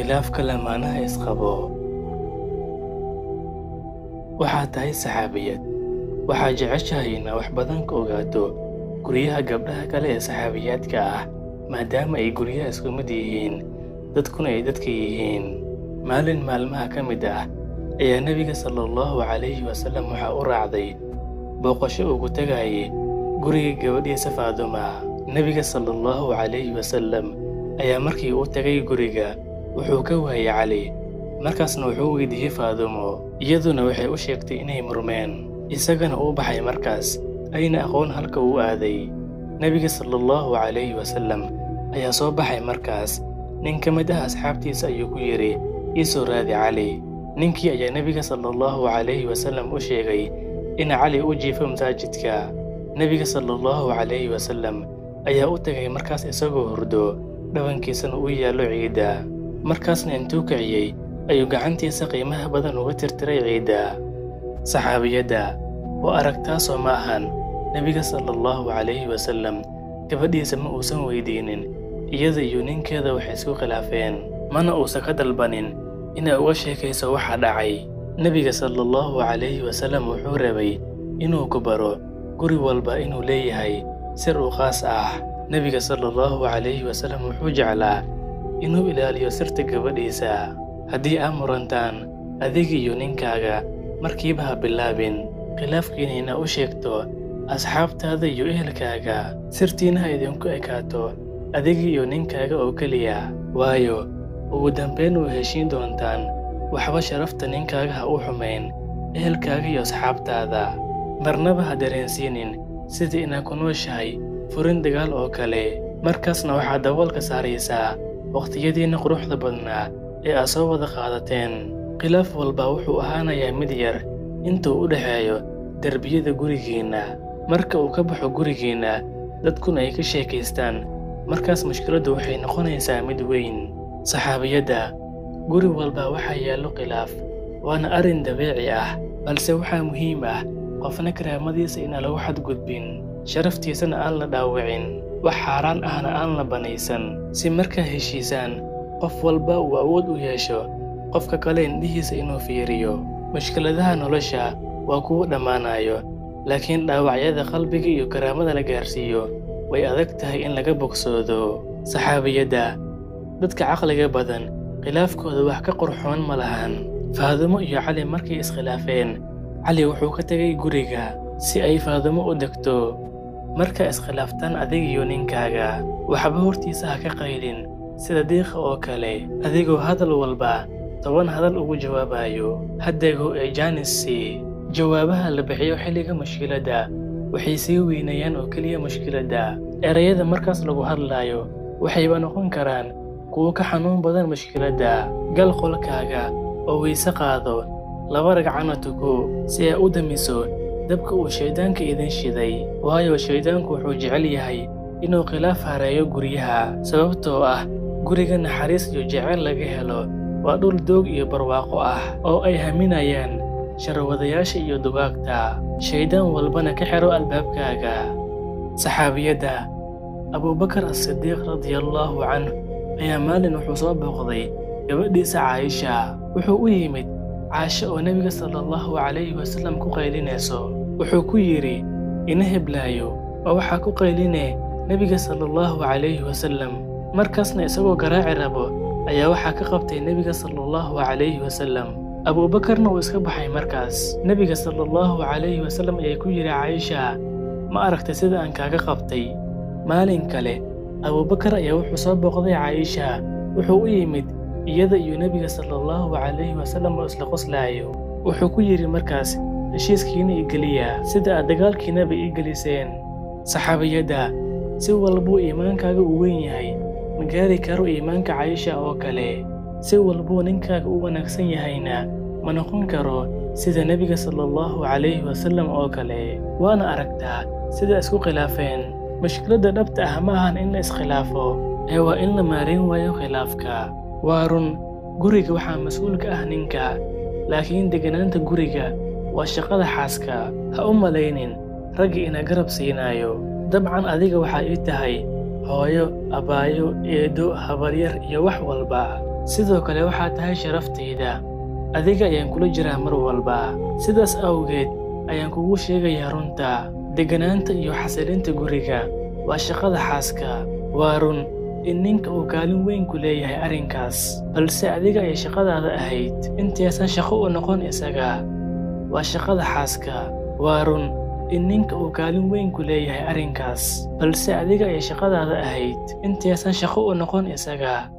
khilaafka lamaanaha isqabo. Waxaad tahay saxaabiyad, waxaad jeceshahay inaad wax badan ka ogaato guryaha gabdhaha kale ee saxaabiyaadka ah, maadaama ay guryaha isku mid yihiin, dadkuna ay dadka yihiin. Maalin maalmaha ka mid ah ayaa Nebiga sallallahu calayhi wasallam waxaa u raacday booqasho ugu tagayay guriga gabadhiisa Faaduma. Nebiga sallallahu calayhi wasallam ayaa markii uu tagay guriga wuxuu ka waayay Cali, markaasna wuxuu weydiiyey Faadumo, iyaduna waxay u sheegtay inay murmeen, isagana uu baxay markaas ayna aqoon halka uu aaday. Nebiga sallallahu calayhi wasallam ayaa soo baxay markaas, nin ka mid ah asxaabtiisa ayuu ku yidhi, ii soo raadi Cali. Ninkii ayaa Nebiga sallallahu calayhi wasallam u sheegay in Cali u jiifo masaajidka. Nebiga sallallahu calayhi wasallam ayaa u tagay markaas isagoo hurdo, dhabankiisana uu yaallo ciidda. Markaasna intuu kiciyey ayuu gacantiisa qiimaha badan uga tirtiray ciidda. Saxaabiyadda waa aragtaasoo ma ahan. Nebiga sallallahu calayhi wasallam gabadhiisa ma uusan weydiinin, iyada iyo ninkeeda waxay isku khilaafeen, mana uusan ka dalbanin inay uga sheekayso waxa dhacay. Nebiga sallallahu calayhi wasallam wuxuu rabay inuu ku baro guri walba inuu leeyahay sir u khaas ah. Nebiga sallallahu calayhi wasallam wuxuu jeclaa inuu ilaaliyo sirta gabadhiisa. Haddii aad murantaan adiga iyo ninkaaga, markiiba ha bilaabin khilaafkiina u sheegto asxaabtaada iyo ehelkaaga. Sirtiina ha idinku ekaato adiga iyo ninkaaga oo keliya, waayo ugu dambeyn way heshiin doontaan. Waxba sharafta ninkaaga ha u xumayn ehelkaaga iyo asxaabtaada. Marnaba ha dareensiinin sidii inaad ku nooshahay furin dagaal oo kale. Markaasna waxaad daboolka saaraysaa waqtiyadiina quruxda badnaa ee aad soo wada qaadateen. Khilaaf walba wuxuu ahaanayaa mid yar intuu u dhexeeyo derbiyada gurigiinna. Marka uu ka baxo gurigiinna, dadkuna ay ka sheekaystaan, markaas mushkiladdu waxay noqonaysaa mid weyn. Saxaabiyadda, guri walba waxaa yaallo khilaaf, waana arrin dabiici ah, balse waxaa muhiim ah qofna karaamadiisa inaan lagu xadgudbin, sharaftiisana aan la dhaawicin, wax xaaraan ahna aan la banaysan. Si markaa heshiisaan, qof walba uu awood u yeesho qofka kale indhihiisa inuu fiiriyo. Mushkiladaha nolosha waa kuwa dhammaanayo, laakiin dhaawacyada qalbiga iyo karaamada la gaarsiiyo way adag tahay in laga bogsoodo. Saxaabiyadda, dadka caqliga badan khilaafkooda wax ka qurxoon ma lahan. Faadumo iyo Cali markay iskhilaafeen, Cali wuxuu ka tegay guriga si ay Faadumo u degto. Marka iskhilaaftaan adiga iyo ninkaaga, waxba hortiisa ha ka qaylin sida diiqa oo kale, adigoo hadal walba 10 hadal ugu jawaabayo. Haddego ee jaanisii jawaabaha la bixiyo xilliga mushkiladda waxay sii weynayaan oo keliya mushkiladda. Erayada markaas lagu hadlayo waxayba noqon karaan kuwo ka xanuun badan mushkiladda. Gal qolkaaga oo weyse qaado, 2 ragcana tuko si aad u damiso dabka uu shaydaanka idin shiday, waayo shaydaanku wuxuu jecel yahay inuu khilaaf hareeyo guryaha, sababtoo ah guriga naxariis iyo jecel laga helo waa dhul doog iyo barwaaqo ah oo ay haminayaan sharwadayaasha iyo dugaagta. Shaydaan walbana ka xiro albaabkaaga. Saxaabiyadda, Abubakar as-Siddiiq radiyallahu canhu ayaa maalin wuxuu soo booqday gabadhiisa Caaisha. Wuxuu u yimid Caaisha oo Nebiga sallallahu calayhi wasallam ku qaylinayso. Wuxuu ku yidhi, ina heblaayo oo waxaa ku qayline Nebiga sallallahu calayhi wasallam. Markaasna isagoo garaaci rabo ayaa waxaa ka qabtay Nebiga sallallahu calayhi wasallam. Abubakarna wuu iska baxay markaas. Nebiga sallallahu calayhi wasallam ayaa ku yidhi Caaisha, ma aragtay sida aan kaaga qabtay? Maalin kale Abubakar ayaa wuxuu soo booqday Caaisha. Wuxuu u yimid iyada iyo Nebiga sallallahu calayhi wasallam oo isla qoslaayo. Wuxuu ku yidhi markaas, heshiiskiina ii geliya sida aad dagaalkiinaba ii geliseen. Saxaabiyadda, si walbuu iimaankaaga u weyn yahay, ma gaari karo iimaanka Caaisha oo kale. Si walbuu ninkaaga u wanaagsan yahayna ma noqon karo sida Nebiga sallallahu calayhi wasallam oo kale. Waana aragtaa sida isku khilaafeen. Mushkiladda dhabta ah ma ahan in la iskhilaafo, ee waa in la maareyn waayo khilaafka. Waa run, guriga waxaa mas'uul ka ah ninka, laakiin deganaanta guriga waa shaqada xaaska. Ha u malaynin ragga ina garab siinayo. Dabcan adiga waxaa ii tahay hooyo, abaayo, eedo, habaryar iyo wax walba. Sidoo kale waxaad tahay sharaftayda. Adiga ayaan kula jiraa mar walba. Sidaas awgeed ayaan kugu sheegayaa runta. Deganaanta iyo xasilinta guriga waa shaqada xaaska. Waa run in ninka uu kaalin weyn ku leeyahay arrinkaas, balse adiga ay shaqadaada ahayd intaysan shaqo u noqon isaga. Waa shaqada xaaska. Waa run in ninka uu kaalin weyn ku leeyahay arrinkaas, balse adiga ay shaqadaada ahayd intaysan shaqo u noqon isaga.